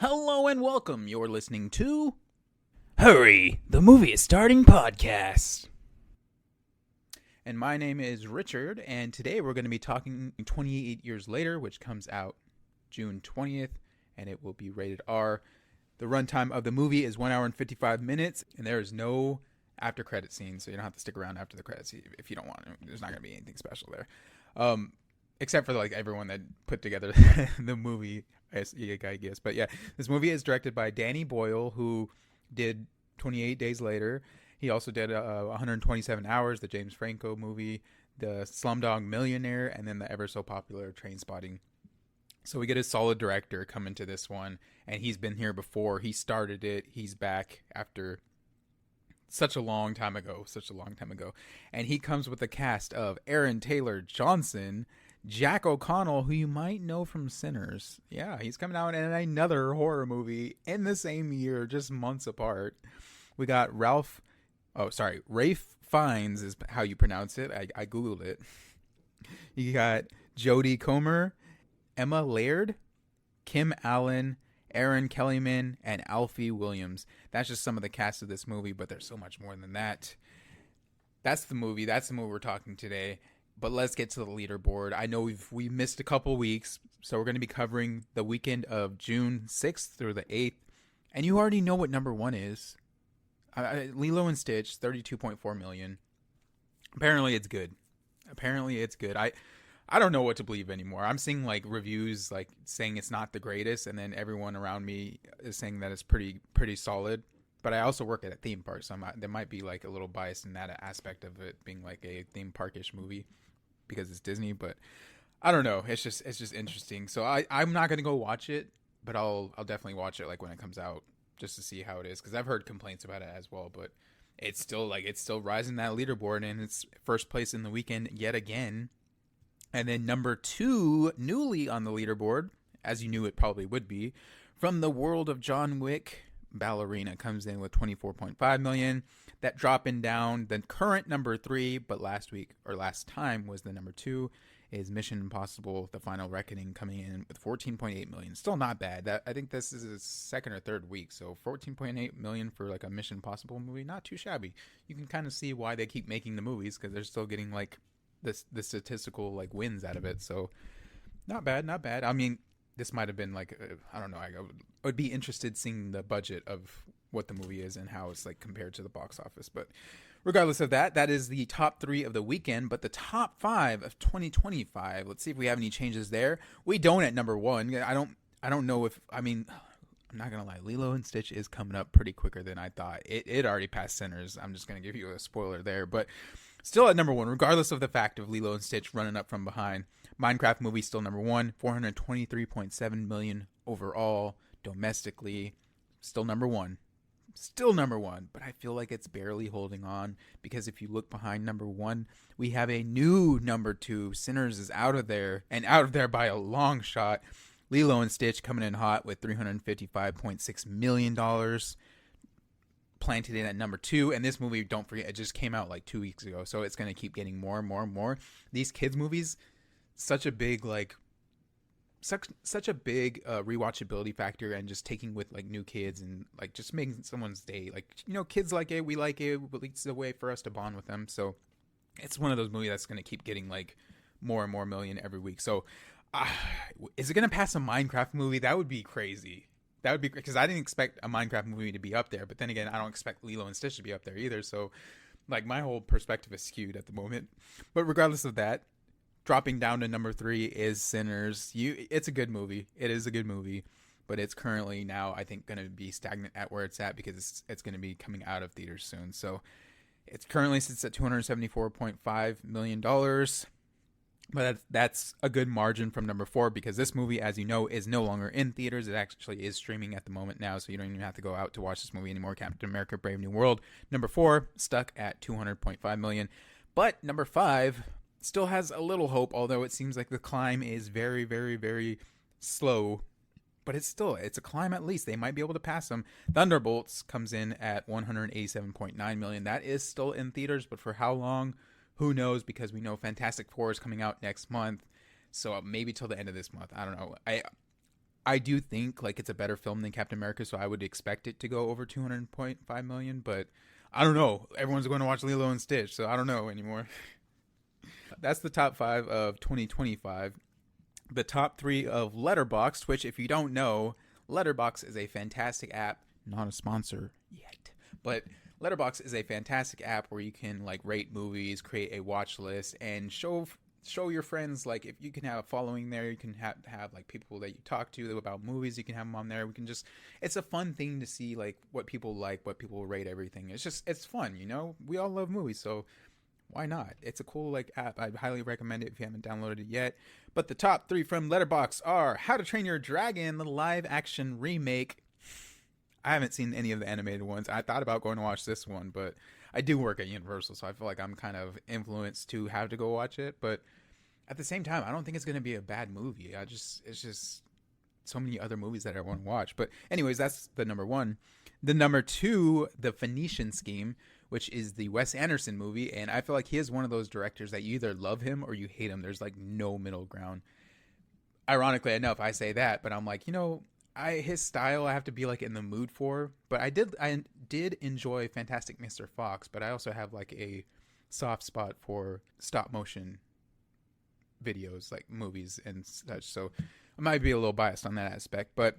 Hello and welcome. You're listening to Hurry, the Movie is Starting podcast. And my name is Richard, and today we're going to be talking 28 Years Later, which comes out June 20th, and it will be rated R. The runtime of the movie is 1 hour and 55 minutes, and there is no after credit scene, so you don't have to stick around after the credits if you don't want to. There's not going to be anything special there. Except for like everyone that put together the movie, I guess. But yeah, this movie is directed by Danny Boyle, who did 28 Days Later. He also did 127 Hours, the James Franco movie, the Slumdog Millionaire, and then the ever so popular Trainspotting. So we get a solid director come into this one, and he's been here before. He started it. He's back after such a long time ago. And he comes with a cast of Aaron Taylor Johnson, Jack O'Connell, who you might know from Sinners. Yeah, he's coming out in another horror movie in the same year, just months apart. We got Rafe Fiennes is how you pronounce it. I Googled it. You got Jodie Comer, Emma Laird, Kim Allen, Aaron Kellyman, and Alfie Williams. That's just some of the cast of this movie, but there's so much more than that. That's the movie we're talking today. But let's get to the leaderboard. I know we missed a couple weeks, so we're going to be covering the weekend of June 6th through the 8th. And you already know what number one is. Lilo and Stitch, 32.4 million. Apparently it's good. I don't know what to believe anymore. I'm seeing like reviews like saying it's not the greatest, and then everyone around me is saying that it's pretty solid. But I also work at a theme park, so there might be like a little bias in that aspect of it being like a theme parkish movie because it's Disney. But I don't know. It's just interesting. So I'm not gonna go watch it, but I'll definitely watch it like when it comes out just to see how it is, because I've heard complaints about it as well. But it's still rising that leaderboard, and it's first place in the weekend yet again. And then number two, newly on the leaderboard, as you knew it probably would be, From the World of John Wick, Ballerina comes in with 24.5 million. That dropping down. The current number three, but last time was the number two, is Mission Impossible: The Final Reckoning, coming in with 14.8 million. Still not bad. I think this is his second or third week, so 14.8 million for like a Mission Impossible movie, not too shabby. You can kind of see why they keep making the movies, because they're still getting like the statistical like wins out of it. So not bad. I mean, this might have been like I don't know. I would be interested seeing the budget of what the movie is and how it's like compared to the box office. But regardless of that, that is the top three of the weekend. But the top five of 2025. Let's see if we have any changes there. We don't at number one. I don't know if I'm not gonna lie. Lilo and Stitch is coming up pretty quicker than I thought. It already passed Sinners. I'm just gonna give you a spoiler there, but still at number one, regardless of the fact of Lilo and Stitch running up from behind. Minecraft movie still number one, 423.7 million overall domestically. Still number one, but I feel like it's barely holding on, because if you look behind number one, we have a new number two. Sinners is out of there, and out of there by a long shot. Lilo and Stitch coming in hot with $355.6 million. Planted in at number two, and this movie, don't forget, it just came out like 2 weeks ago, so it's going to keep getting more and more and more. These kids movies, such a big rewatchability factor, and just taking with like new kids and like just making someone's day. Like, kids like it, we like it, but it's a way for us to bond with them. So it's one of those movies that's going to keep getting like more and more million every week. So is it going to pass a Minecraft movie? That would be crazy. That would be great, because I didn't expect a Minecraft movie to be up there. But then again, I don't expect Lilo and Stitch to be up there either. So, like, my whole perspective is skewed at the moment. But regardless of that, dropping down to number three is Sinners. It's a good movie. It is a good movie. But it's currently now, I think, going to be stagnant at where it's at, because it's going to be coming out of theaters soon. So, it currently sits at $274.5 million. But that's a good margin from number four, because this movie, as you know, is no longer in theaters. It actually is streaming at the moment now, so you don't even have to go out to watch this movie anymore. Captain America: Brave New World, number four, stuck at $200.5 million. But number five still has a little hope, although it seems like the climb is very, very, very slow. But it's a climb at least. They might be able to pass them. Thunderbolts comes in at $187.9 million. That is still in theaters, but for how long? Who knows, because we know Fantastic Four is coming out next month. So maybe till the end of this month. I don't know. I do think like it's a better film than Captain America, so I would expect it to go over 200.5 million. But I don't know. Everyone's going to watch Lilo and Stitch, so I don't know anymore. That's the top 5 of 2025. The top 3 of Letterboxd, which if you don't know, Letterboxd is a fantastic app. Not a sponsor yet, but Letterboxd is a fantastic app where you can like rate movies, create a watch list, and show your friends. Like if you can have a following there, you can have like people that you talk to about movies. You can have them on there. We can just, it's a fun thing to see like what people like, what people rate, everything. It's fun, you know. We all love movies, so why not? It's a cool like app. I highly recommend it if you haven't downloaded it yet. But the top 3 from Letterboxd are How to Train Your Dragon, the live action remake. I haven't seen any of the animated ones. I thought about going to watch this one, but I do work at Universal, so I feel like I'm kind of influenced to have to go watch it. But at the same time, I don't think it's going to be a bad movie. It's just so many other movies that I want to watch. But anyways, that's the number 1. The number 2, The Phoenician Scheme, which is the Wes Anderson movie. And I feel like he is one of those directors that you either love him or you hate him. There's like no middle ground. Ironically enough, I say that, but I'm like, you know, his style I have to be like in the mood for. But I did enjoy Fantastic Mr. Fox, but I also have like a soft spot for stop motion videos, like movies and such. So I might be a little biased on that aspect. But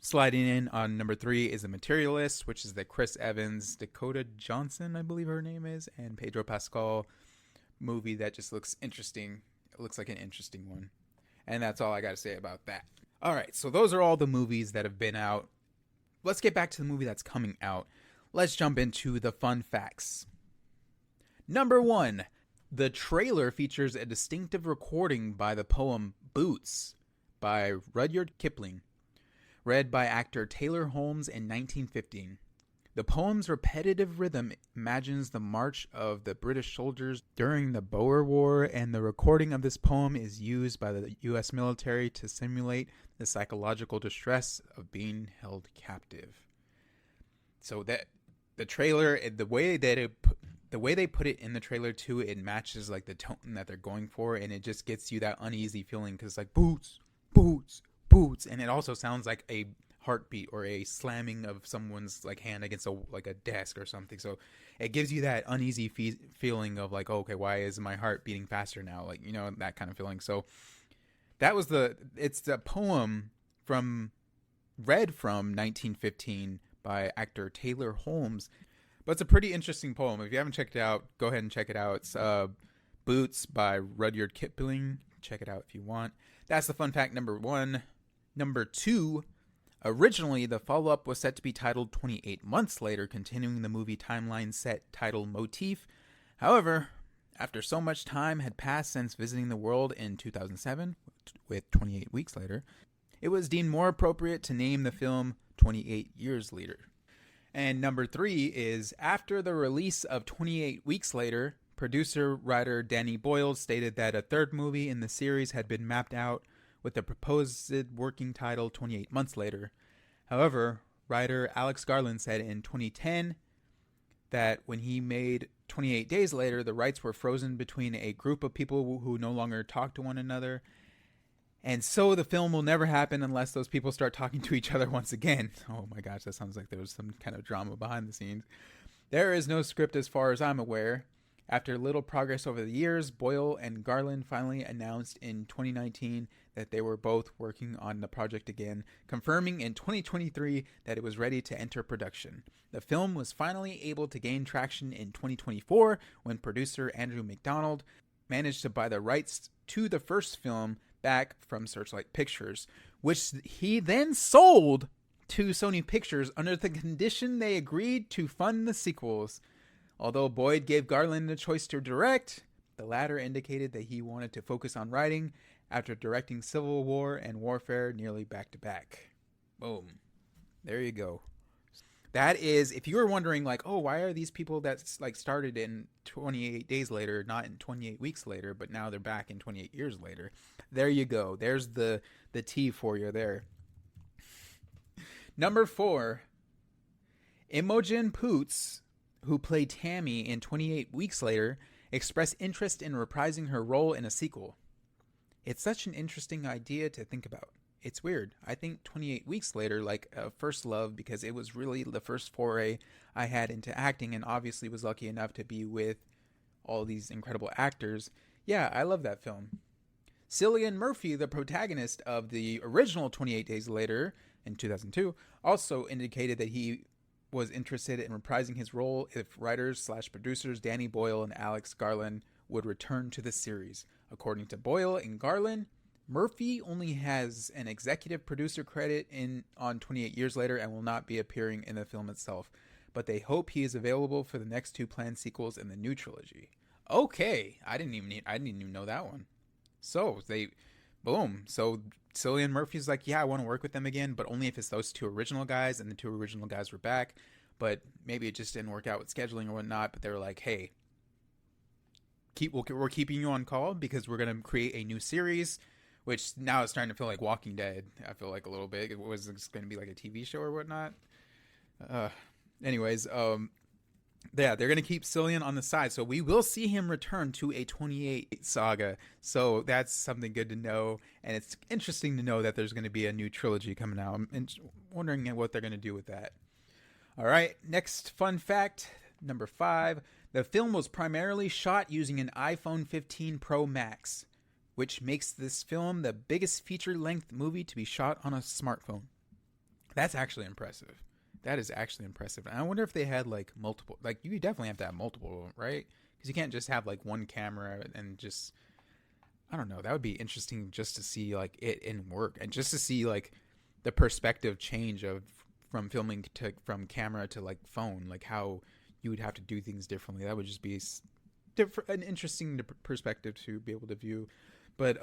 sliding in on number 3 is The Materialist, which is the Chris Evans, Dakota Johnson, I believe her name is, and Pedro Pascal movie that just looks interesting. It looks like an interesting one. And that's all I got to say about that. All right, so those are all the movies that have been out. Let's get back to the movie that's coming out. Let's jump into the fun facts. Number 1, the trailer features a distinctive recording by the poem Boots by Rudyard Kipling, read by actor Taylor Holmes in 1915. The poem's repetitive rhythm imagines the march of the British soldiers during the Boer War, and the recording of this poem is used by the U.S. military to simulate the psychological distress of being held captive. So that the trailer, the way they put it in the trailer too, it matches like the tone that they're going for, and it just gets you that uneasy feeling because it's like boots, boots, boots, and it also sounds like a heartbeat or a slamming of someone's like hand against a desk or something. So it gives you that uneasy feeling of like, oh, okay, why is my heart beating faster now? Like, you know, that kind of feeling. So that was it's the poem read from 1915 by actor Taylor Holmes. But it's a pretty interesting poem. If you haven't checked it out, go ahead and check it out. It's Boots by Rudyard Kipling. Check it out if you want. That's the fun fact number 1. Number 2, originally, the follow-up was set to be titled 28 Months Later, continuing the movie timeline set title motif. However, after so much time had passed since visiting the world in 2007, with 28 Weeks Later, it was deemed more appropriate to name the film 28 Years Later. And number 3 is, after the release of 28 Weeks Later, producer-writer Danny Boyle stated that a third movie in the series had been mapped out with the proposed working title 28 Months Later. However, writer Alex Garland said in 2010 that when he made 28 Days Later, the rights were frozen between a group of people who no longer talk to one another. And so the film will never happen unless those people start talking to each other once again. Oh my gosh, that sounds like there was some kind of drama behind the scenes. There is no script as far as I'm aware. After little progress over the years, Boyle and Garland finally announced in 2019 that they were both working on the project again, confirming in 2023 that it was ready to enter production. The film was finally able to gain traction in 2024 when producer Andrew McDonald managed to buy the rights to the first film back from Searchlight Pictures, which he then sold to Sony Pictures under the condition they agreed to fund the sequels. Although Boyd gave Garland the choice to direct, the latter indicated that he wanted to focus on writing after directing Civil War and Warfare nearly back to back. Boom. There you go. That is, if you were wondering like, oh, why are these people that like started in 28 Days Later not in 28 Weeks Later, but now they're back in 28 Years Later? There you go. There's the tea for you there. Number 4, Imogen Poots, who played Tammy in 28 Weeks Later, expressed interest in reprising her role in a sequel. It's such an interesting idea to think about. it's weird. I think 28 weeks later, like First Love, because it was really the first foray I had into acting, and obviously was lucky enough to be with all these incredible actors. Yeah, I love that film. Cillian Murphy, the protagonist of the original 28 Days Later in 2002, also indicated that he was interested in reprising his role if writers/producers Danny Boyle and Alex Garland would return to the series. According to Boyle and Garland, Murphy only has an executive producer credit on 28 Years Later and will not be appearing in the film itself, but they hope he is available for the next two planned sequels in the new trilogy. Okay, I didn't even know that one. So boom. So Cillian Murphy's like, yeah, I want to work with them again, but only if it's those two original guys, and the two original guys were back. But maybe it just didn't work out with scheduling or whatnot. But they were like, hey, we're keeping you on call because we're gonna create a new series, which now is starting to feel like Walking Dead. I feel like a little bit. It was going to be like a TV show or whatnot. Anyways, yeah, they're going to keep Cillian on the side. So we will see him return to a 28 saga. So that's something good to know. And it's interesting to know that there's going to be a new trilogy coming out. I'm wondering what they're going to do with that. All right, next fun fact, number 5. The film was primarily shot using an iPhone 15 Pro Max, which makes this film the biggest feature-length movie to be shot on a smartphone. That's actually impressive. That is actually impressive. And I wonder if they had like multiple, like you definitely have to have multiple, right? Because you can't just have like one camera and just, I don't know. That would be interesting just to see like it in work and just to see like the perspective change of from filming to from camera to like phone, like how you would have to do things differently. That would just be an interesting perspective to be able to view. But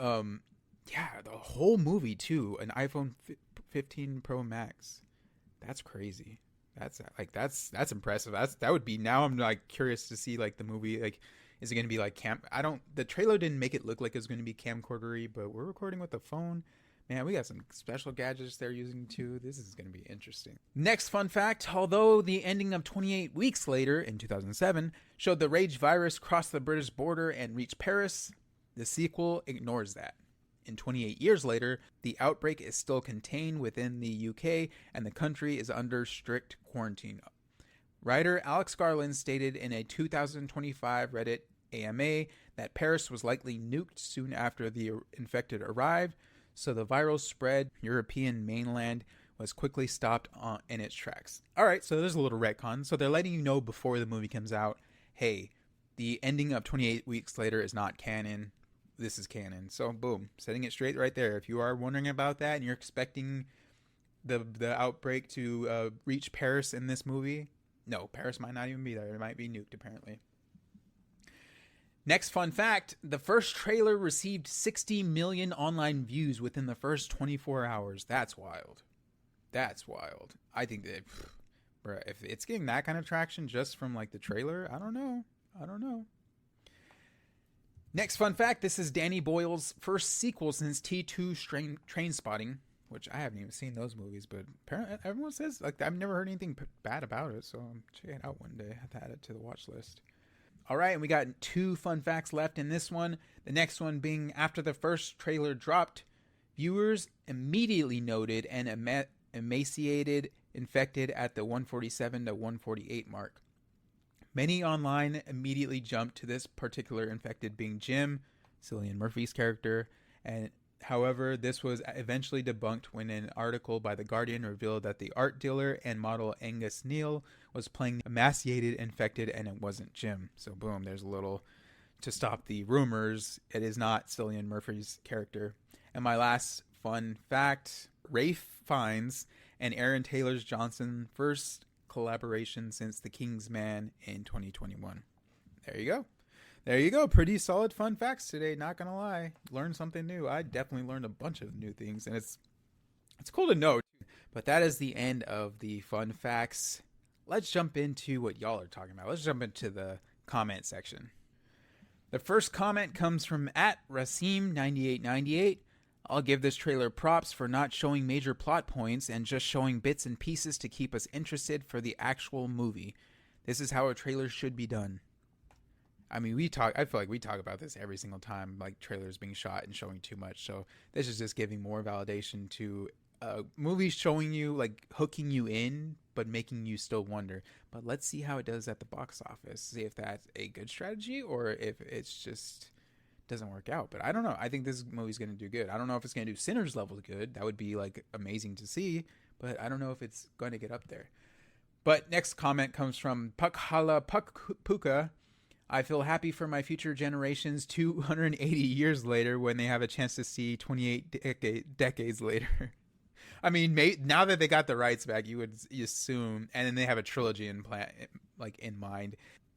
yeah, the whole movie too, an iPhone 15 Pro Max. That's crazy. That's impressive. That would be, now I'm like curious to see like the movie, like is it going to be like the trailer didn't make it look like it was going to be camcordery, but we're recording with a phone. Man, we got some special gadgets they're using too. This is going to be interesting. Next fun fact, although the ending of 28 Weeks Later in 2007 showed the rage virus cross the British border and reach Paris, the sequel ignores that. In 28 Years Later, the outbreak is still contained within the UK and the country is under strict quarantine. Writer Alex Garland stated in a 2025 Reddit AMA that Paris was likely nuked soon after the infected arrived, so the viral spread European mainland was quickly stopped in its tracks. Alright, so there's a little retcon. So they're letting you know before the movie comes out, hey, the ending of 28 Weeks Later is not canon. This is canon. So boom, setting it straight right there. If you are wondering about that and you're expecting the outbreak to reach Paris in this movie, no, Paris might not even be there. It might be nuked apparently. Next fun fact, the first trailer received 60 million online views within the first 24 hours. That's wild. That's wild. I think that if it's getting that kind of traction just from like the trailer, I don't know. Next fun fact, this is Danny Boyle's first sequel since T2 Trainspotting, which I haven't even seen those movies, but apparently everyone says, like, I've never heard anything bad about it, so I'm checking it out one day. I have to add it to the watch list. All right, and we got 2 fun facts left in this one. The next one being, after the first trailer dropped, viewers immediately noted an emaciated infected at the 147 to 148 mark. Many online immediately jumped to this particular infected being Jim, Cillian Murphy's character, and however, this was eventually debunked when an article by The Guardian revealed that the art dealer and model Angus Neal was playing the emaciated infected and it wasn't Jim. So boom, there's a little to stop the rumors. It is not Cillian Murphy's character. And my last fun fact, Rafe Fiennes and Aaron Taylor's Johnson first collaboration since The King's Man in 2021. There you go. Pretty solid fun facts today, not gonna lie. Learned something new. I definitely learned a bunch of new things, and it's cool to know. But that is the end of the fun facts. Let's jump into what y'all are talking about. Let's jump into the comment section. The first comment comes from @Rasim9898. I'll give this trailer props for not showing major plot points and just showing bits and pieces to keep us interested for the actual movie. This is how a trailer should be done. I mean, I feel like we talk about this every single time, like trailers being shot and showing too much. So this is just giving more validation to movies, showing you, like, hooking you in, but making you still wonder. But let's see how it does at the box office. See if that's a good strategy or if it's just doesn't work out. But I don't know. I think this movie's going to do good. I don't know if it's going to do Sinners level good. That would be like amazing to see. But I don't know if it's going to get up there. But next comment comes from Pukhala Puka. I feel happy for my future generations 280 years later when they have a chance to see 28 decades later. I mean, now that they got the rights back, you assume, and then they have a trilogy in mind.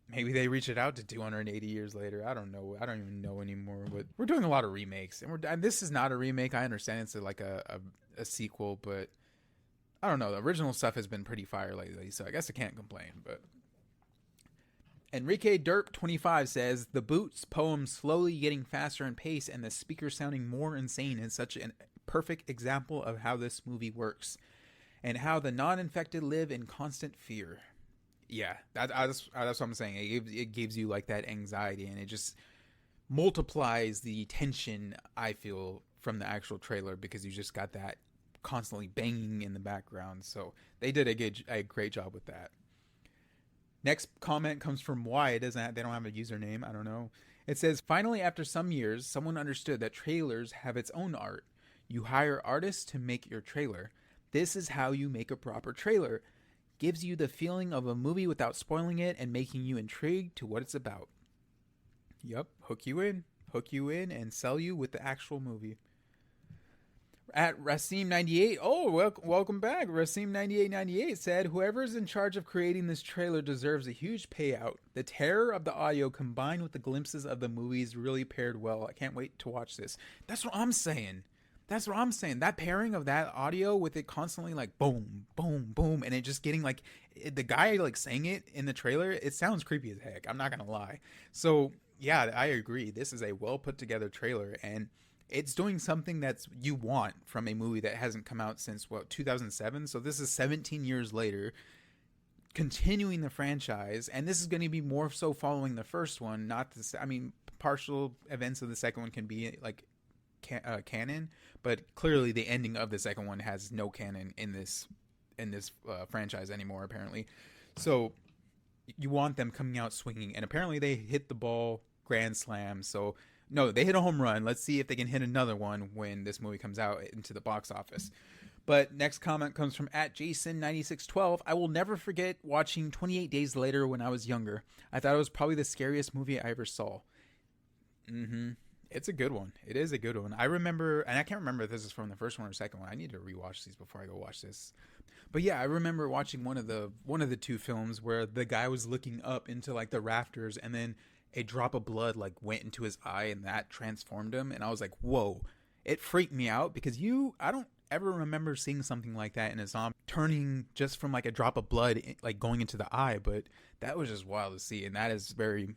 Maybe they reach it out to 280 years later. I don't know. I don't even know anymore. But we're doing a lot of remakes, and this is not a remake. I understand it's like a sequel, but I don't know. The original stuff has been pretty fire lately, so I guess I can't complain. But Enrique Derp 25 says the Boots poem slowly getting faster in pace and the speaker sounding more insane is such a perfect example of how this movie works and how the non-infected live in constant fear. Yeah, that's what I'm saying. It gives you like that anxiety, and it just multiplies the tension I feel from the actual trailer because you just got that constantly banging in the background. So they did a great job with that. Next comment comes from Y. They don't have a username. I don't know. It says, finally, after some years, someone understood that trailers have its own art. You hire artists to make your trailer. This is how you make a proper trailer. Gives you the feeling of a movie without spoiling it and making you intrigued to what it's about. Yep, hook you in and sell you with the actual movie. At Rasim98, welcome back. Rasim9898 said, whoever's in charge of creating this trailer deserves a huge payout. The terror of the audio combined with the glimpses of the movies really paired well. I can't wait to watch this. That's what I'm saying. That pairing of that audio with it constantly like boom, boom, boom, and it just getting like the guy like saying it in the trailer, it sounds creepy as heck. I'm not going to lie. So yeah, I agree. This is a well put together trailer, and it's doing something that's you want from a movie that hasn't come out since 2007. So this is 17 years later, continuing the franchise, and this is going to be more so following the first one. Partial events of the second one can be like canon, but clearly the ending of the second one has no canon in this franchise anymore, apparently. So you want them coming out swinging, and apparently they hit the ball grand slam. So no, they hit a home run. Let's see if they can hit another one when this movie comes out into the box office. But next comment comes from @Jason9612. I will never forget watching 28 Days Later when I was younger. I thought it was probably the scariest movie I ever saw. It's a good one. It is a good one. I remember, and I can't remember if this is from the first one or second one. I need to rewatch these before I go watch this. But yeah, I remember watching one of the two films where the guy was looking up into like the rafters, and then a drop of blood like went into his eye, and that transformed him. And I was like, whoa! It freaked me out because I don't ever remember seeing something like that in a zombie, turning just from like a drop of blood like going into the eye. But that was just wild to see, and that's a very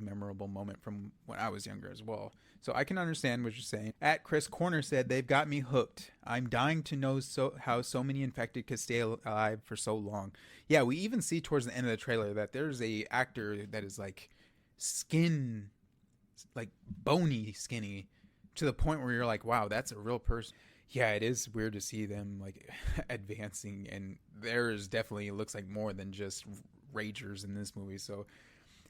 memorable moment from when I was younger as well. So I can understand what you're saying. @Chris Corner said, they've got me hooked. I'm dying to know how so many infected could stay alive for so long. Yeah, we even see towards the end of the trailer that there's a actor that is like skin, like bony skinny, to the point where you're like, wow, that's a real person. Yeah, it is weird to see them like advancing, and there is definitely, it looks like more than just ragers in this movie. So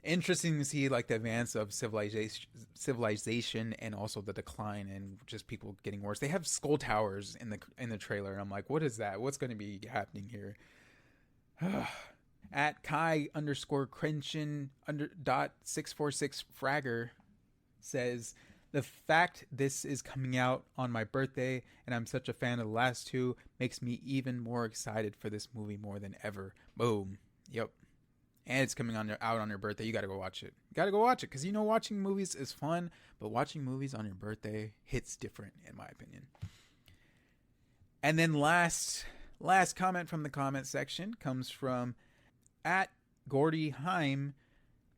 interesting to see like the advance of civilization and also the decline and just people getting worse. They have skull towers in the trailer, and I'm like, what is that? What's going to be happening here? @Kai_Crenshin .646 Fragger says, the fact this is coming out on my birthday and I'm such a fan of the last two makes me even more excited for this movie more than ever. Boom. Yep. And it's coming out on your birthday. You got to go watch it. Because watching movies is fun, but watching movies on your birthday hits different, in my opinion. And then last comment from the comment section comes from @GordyHeim.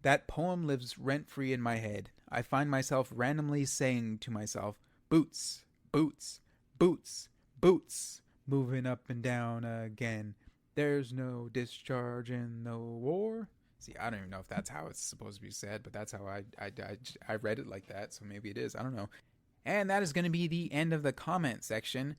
That poem lives rent-free in my head. I find myself randomly saying to myself, boots, boots, boots, boots, moving up and down again. There's no discharge in the war. See, I don't even know if that's how it's supposed to be said, but that's how I read it like that, so maybe it is. I don't know. And that is going to be the end of the comment section,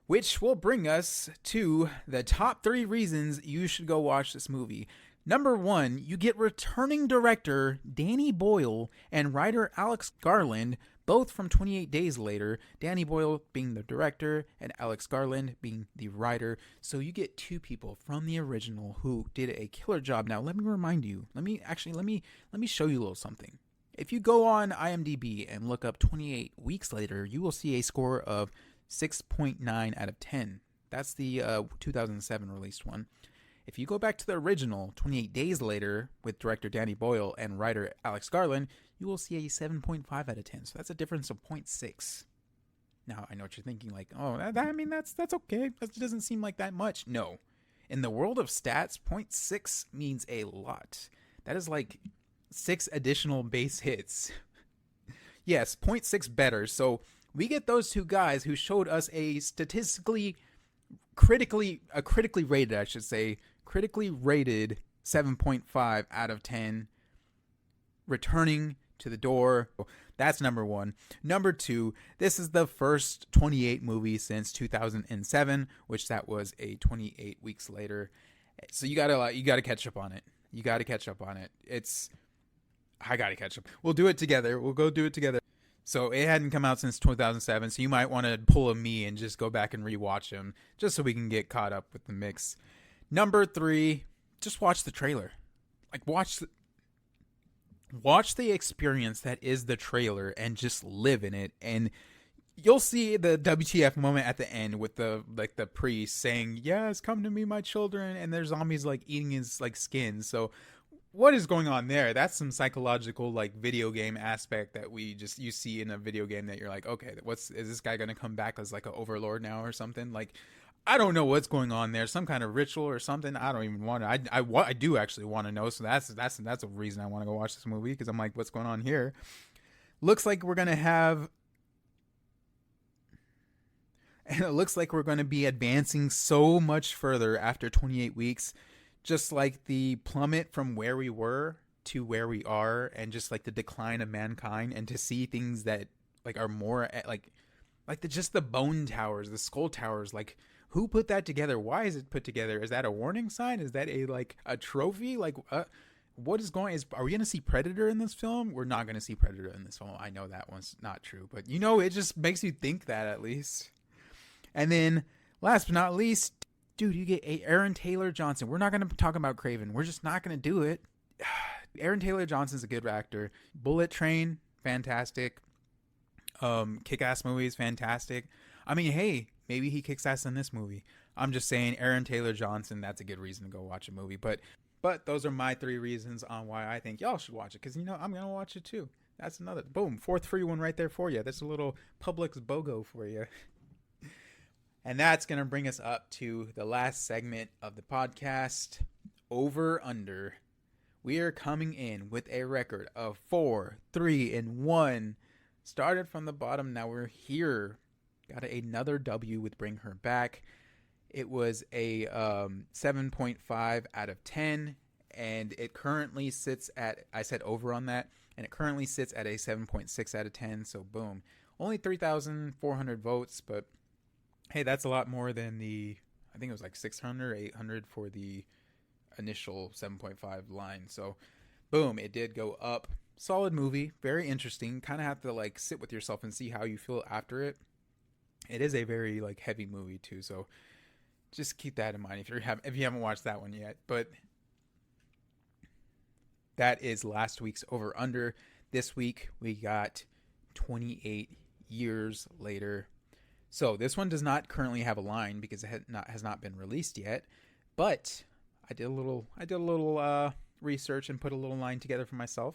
which will bring us to the top 3 reasons you should go watch this movie. Number 1, you get returning director Danny Boyle and writer Alex Garland, both from 28 Days Later, Danny Boyle being the director and Alex Garland being the writer. So you get 2 people from the original who did a killer job. Now, let me remind you, let me show you a little something. If you go on IMDb and look up 28 Weeks Later, you will see a score of 6.9 out of 10. That's the 2007 released one. If you go back to the original, 28 Days Later, with director Danny Boyle and writer Alex Garland, you will see a 7.5 out of 10. So that's a difference of 0.6. Now, I know what you're thinking, like, oh, that's okay. That doesn't seem like that much. No. In the world of stats, 0.6 means a lot. That is like 6 additional base hits. Yes, 0.6 better. So we get those 2 guys who showed us a critically rated 7.5 out of 10 returning to the door. That's number 1. Number 2, this is the first 28 movie since 2007, which that was a 28 Weeks Later. So you gotta catch up on it. I gotta catch up. We'll do it together. We'll go do it together. So it hadn't come out since 2007, so you might want to pull a me and just go back and rewatch them, just so we can get caught up with the mix. Number 3, just watch the trailer. Like, watch the experience that is the trailer and just live in it. And you'll see the WTF moment at the end with the priest saying, "Yes, come to me, my children," and there's zombies like eating his like skin. So what is going on there? That's some psychological like video game aspect that you see in a video game that you're like, okay, is this guy gonna come back as like an overlord now or something? Like, I don't know what's going on there. Some kind of ritual or something. I don't even want to. I do actually want to know. So that's a reason I want to go watch this movie, because I'm like, what's going on here? Looks like we're gonna have. And it looks like we're going to be advancing so much further after 28 weeks. Just like the plummet from where we were to where we are, and just like the decline of mankind, and to see things that like are more like just the bone towers, the skull towers. Like, who put that together? Why is it put together? Is that a warning sign? Is that a trophy? Like, what is going? Are we going to see Predator in this film? We're not going to see Predator in this film. I know that one's not true, but it just makes you think that, at least. And then, last but not least, dude, you get Aaron Taylor Johnson. We're not going to talk about Craven. We're just not going to do it. Aaron Taylor Johnson's a good actor. Bullet Train, fantastic. Kick-Ass movies, fantastic. I mean, hey, maybe he kicks ass in this movie. I'm just saying, Aaron Taylor Johnson, that's a good reason to go watch a movie. But those are my 3 reasons on why I think y'all should watch it, because, I'm going to watch it too. That's another, boom, 4th free one right there for you. That's a little Publix BOGO for you. And that's going to bring us up to the last segment of the podcast, Over Under. We are coming in with a record of 4, 3, and 1. Started from the bottom, now we're here. Got another W with Bring Her Back. It was a 7.5 out of 10, and it currently sits at, I said over on that, and it currently sits at a 7.6 out of 10, so boom. Only 3,400 votes, but hey, that's a lot more than I think it was like 600, 800 for the initial 7.5 line. So, boom, it did go up. Solid movie, very interesting. Kind of have to like sit with yourself and see how you feel after it. It is a very like heavy movie too, so just keep that in mind if you haven't watched that one yet. But that is last week's Over Under. This week we got 28 Years Later. So this one does not currently have a line because it has not been released yet, but I did a little research and put a little line together for myself.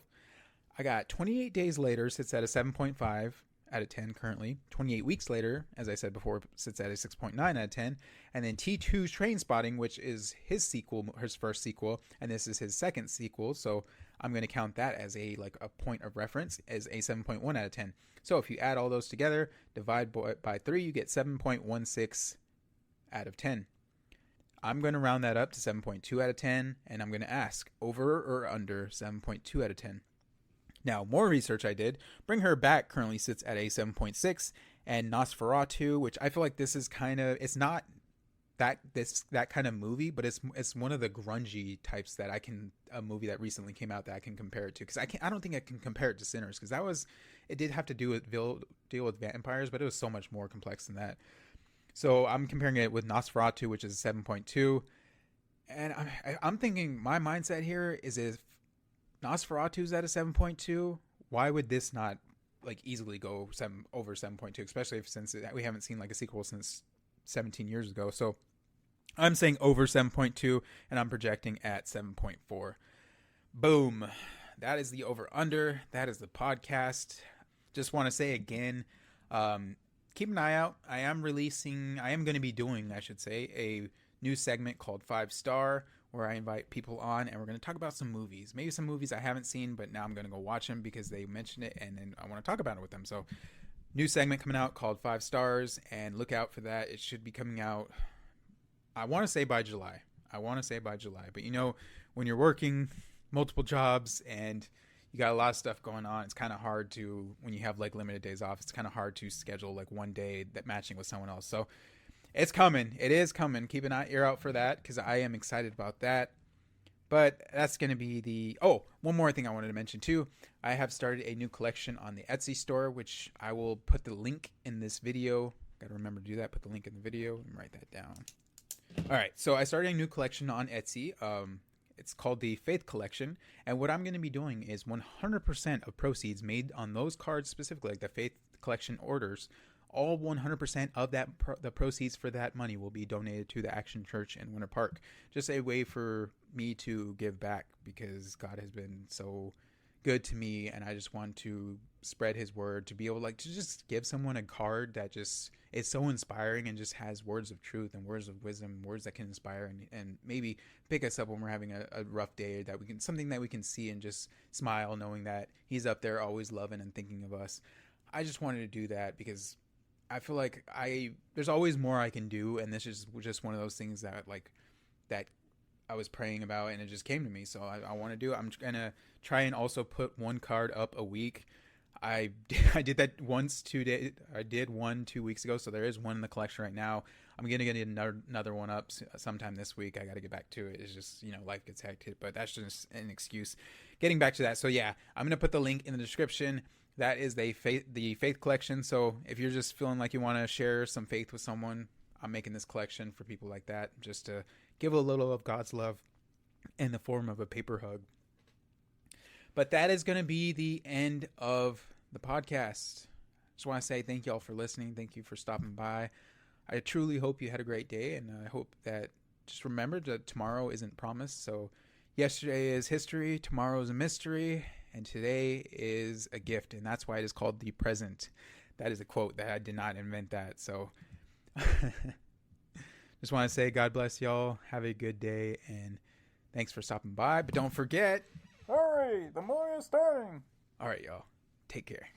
I got 28 Days Later sits at a 7.5 out of 10 currently. 28 Weeks Later, as I said before, sits at a 6.9 out of 10. And then T2's Trainspotting, which is his first sequel, and this is his second sequel, so I'm going to count that as a point of reference, as a 7.1 out of 10. So if you add all those together, divide by 3, you get 7.16 out of 10. I'm going to round that up to 7.2 out of 10, and I'm going to ask over or under 7.2 out of 10. Now, more research I did. Bring Her Back currently sits at a 7.6, and Nosferatu, which I feel like this is kind of, it's not that kind of movie, but it's one of the grungy types that a movie that recently came out that I can compare it to, because I don't think I can compare it to Sinners, because it did have to deal with vampires, but it was so much more complex than that. So I'm comparing it with Nosferatu, which is a 7.2, and I'm thinking my mindset here is if Nosferatu's at a 7.2, why would this not like easily go over 7.2, especially since we haven't seen like a sequel since 17 years ago. So I'm saying over 7.2, and I'm projecting at 7.4. Boom. That is the over under. That is the podcast. Just want to say again, keep an eye out. I am going to be doing, I should say, a new segment called 5 Star, where I invite people on and we're going to talk about some movies. Maybe some movies I haven't seen, but now I'm going to go watch them because they mentioned it and then I want to talk about it with them. So new segment coming out called 5 Stars, and look out for that. It should be coming out, I want to say by July. But you know, when you're working multiple jobs and you got a lot of stuff going on, it's kind of hard to, when you have like limited days off, it's kind of hard to schedule like one day that matching with someone else. So it's coming. It is coming. Keep an ear out for that, because I am excited about that. But that's going to be one more thing I wanted to mention too. I have started a new collection on the Etsy store, which I will put the link in this video. Got to remember to do that. Put the link in the video and write that down. All right. So I started a new collection on Etsy. It's called the Faith Collection. And what I'm going to be doing is 100% of proceeds made on those cards, specifically like the Faith Collection orders, all 100% of the proceeds for that money will be donated to the Action Church in Winter Park. Just a way for me to give back, because God has been so good to me, and I just want to spread his word, to be able to just give someone a card that just is so inspiring and just has words of truth and words of wisdom, words that can inspire and maybe pick us up when we're having a rough day, that we can, something that we can see and just smile knowing that he's up there always loving and thinking of us. I just wanted to do that because I feel like there's always more I can do, and this is just one of those things that I was praying about and it just came to me. So I want to do it. I'm gonna try and also put one card up a week. I did that once 2 days. I did 2 weeks ago, so there is one in the collection right now. I'm gonna get another one up sometime this week. I got to get back to it. It's just, life gets hectic, but that's just an excuse. Getting back to that. So yeah, I'm gonna put the link in the description. That is the faith collection. So if you're just feeling like you want to share some faith with someone, I'm making this collection for people like that, just to give a little of God's love in the form of a paper hug. But that is going to be the end of the podcast. Just want to say thank you all for listening. Thank you for stopping by. I truly hope you had a great day, and I hope that, just remember that tomorrow isn't promised. So yesterday is history, tomorrow is a mystery, and today is a gift, and that's why it is called the present. That is a quote. That I did not invent that. So just want to say God bless y'all. Have a good day, and thanks for stopping by. But don't forget, hurry, the morning is starting. All right, y'all. Take care.